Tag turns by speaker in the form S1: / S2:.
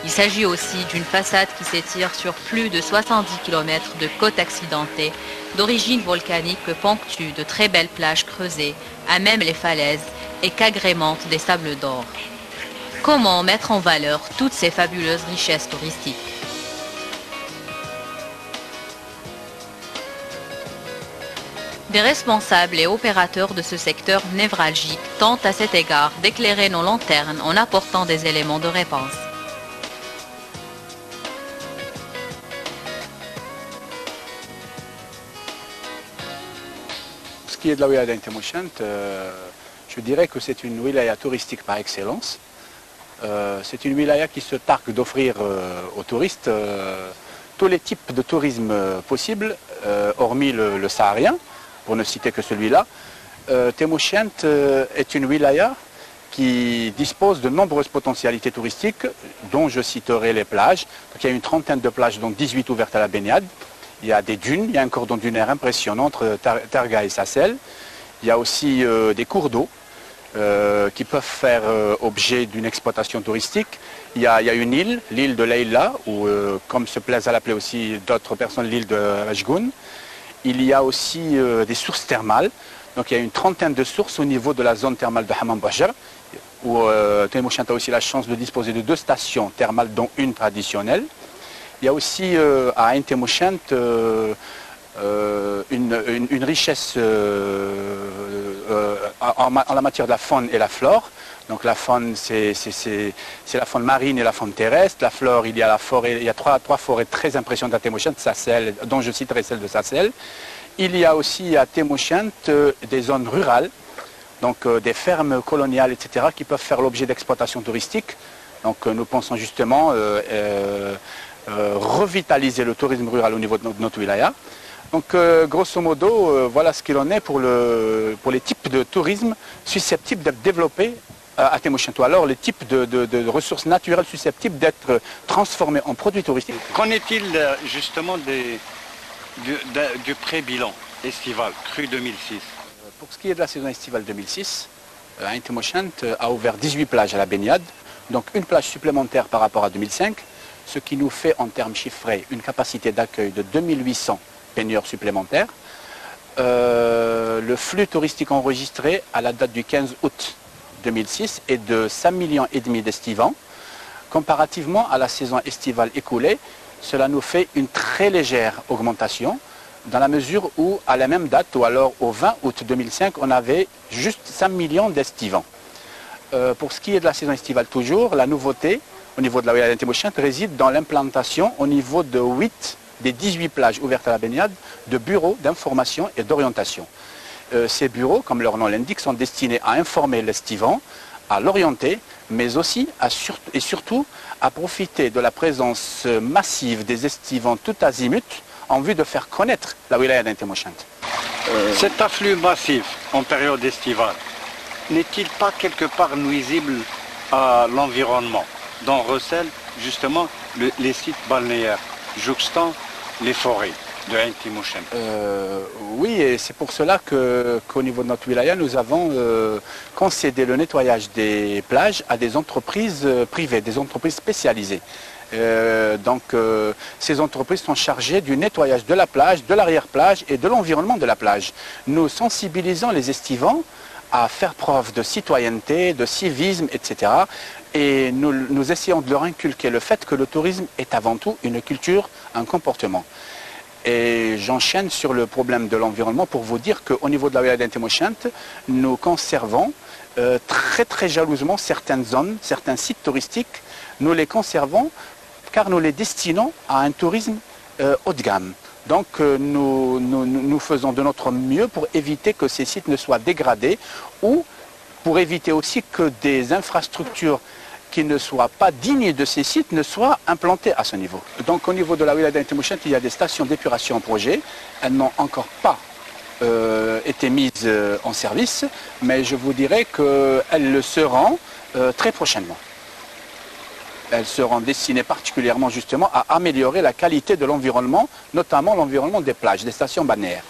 S1: Il s'agit aussi d'une façade qui s'étire sur plus de 70 km de côtes accidentées, d'origine volcanique que ponctuent de très belles plages creusées, à même les falaises, et qu'agrémentent des sables d'or. Comment mettre en valeur toutes ces fabuleuses richesses touristiques? Des responsables et opérateurs de ce secteur névralgique tentent à cet égard d'éclairer nos lanternes en apportant des éléments de réponse.
S2: Ce qui est de la wilaya d'Ain Temouchent, je dirais que c'est une wilaya touristique par excellence. C'est une wilaya qui se targue d'offrir aux touristes tous les types de tourisme possibles, hormis le saharien, pour ne citer que celui-là. Temouchent est une wilaya qui dispose de nombreuses potentialités touristiques, dont je citerai les plages. Donc, il y a une trentaine de plages, dont 18 ouvertes à la baignade. Il y a des dunes, il y a un cordon dunaire impressionnant entre Targa et Sassel. Il y a aussi des cours d'eau qui peuvent faire objet d'une exploitation touristique. Il y a une île, l'île de Leïla, ou comme se plaisent à l'appeler aussi d'autres personnes, l'île de Rajgoun. Il y a aussi des sources thermales. Donc il y a une trentaine de sources au niveau de la zone thermale de Hammam Bajr, où Temouchent a aussi la chance de disposer de 2 stations thermales, dont une traditionnelle. Il y a aussi à Ain Temouchent une richesse en la matière de la faune et la flore. Donc la faune, c'est la faune marine et la faune terrestre. La flore, il y a la forêt, il y a trois forêts très impressionnantes à Temouchent, Sassel, dont je citerai celle de Sassel. Il y a aussi à Temouchent des zones rurales, donc des fermes coloniales, etc., qui peuvent faire l'objet d'exploitation touristique. Donc nous pensons justement revitaliser le tourisme rural au niveau de notre wilaya. Donc grosso modo, voilà ce qu'il en est pour les types de tourisme susceptibles d'être développés à Temouchent, ou alors les types de ressources naturelles susceptibles d'être transformées en produits touristiques.
S3: Qu'en est-il justement du pré-bilan estival, cru 2006?
S2: Pour ce qui est de la saison estivale 2006, Ain Temouchent a ouvert 18 plages à la baignade, donc une plage supplémentaire par rapport à 2005, ce qui nous fait en termes chiffrés une capacité d'accueil de 2800 baigneurs supplémentaires. Le flux touristique enregistré à la date du 15 août 2006 est de 5,5 millions d'estivants. Comparativement à la saison estivale écoulée, cela nous fait une très légère augmentation, dans la mesure où, à la même date, ou alors au 20 août 2005, on avait juste 5 millions d'estivants. Pour ce qui est de la saison estivale toujours, la nouveauté au niveau de la wilaya d'Ain Temouchent réside dans l'implantation au niveau de 8 des 18 plages ouvertes à la baignade de bureaux d'information et d'orientation. Ces bureaux, comme leur nom l'indique, sont destinés à informer l'estivant, à l'orienter, mais aussi et surtout à profiter de la présence massive des estivants tout azimut en vue de faire connaître la wilaya d'Ain Temouchent.
S3: Cet afflux massif en période estivale n'est-il pas quelque part nuisible à l'environnement, dont recèlent justement les sites balnéaires jouxtant les forêts de Ain Temouchent?
S2: Oui, et c'est pour cela qu'au niveau de notre wilaya, nous avons concédé le nettoyage des plages à des entreprises privées, des entreprises spécialisées. Ces entreprises sont chargées du nettoyage de la plage, de l'arrière-plage et de l'environnement de la plage. Nous sensibilisons les estivants à faire preuve de citoyenneté, de civisme, etc. Et nous essayons de leur inculquer le fait que le tourisme est avant tout une culture, un comportement. Et j'enchaîne sur le problème de l'environnement pour vous dire qu'au niveau de la wilaya d'Ain Temouchent, nous conservons très jalousement certaines zones, certains sites touristiques. Nous les conservons car nous les destinons à un tourisme haut de gamme. Donc nous faisons de notre mieux pour éviter que ces sites ne soient dégradés ou pour éviter aussi que des infrastructures qui ne soient pas dignes de ces sites ne soient implantées à ce niveau. Donc au niveau de la wilaya d'Ain Temouchent, il y a des stations d'épuration en projet. Elles n'ont encore pas été mises en service, mais je vous dirais qu'elles le seront très prochainement. Elles seront destinées particulièrement justement à améliorer la qualité de l'environnement, notamment l'environnement des plages, des stations balnéaires.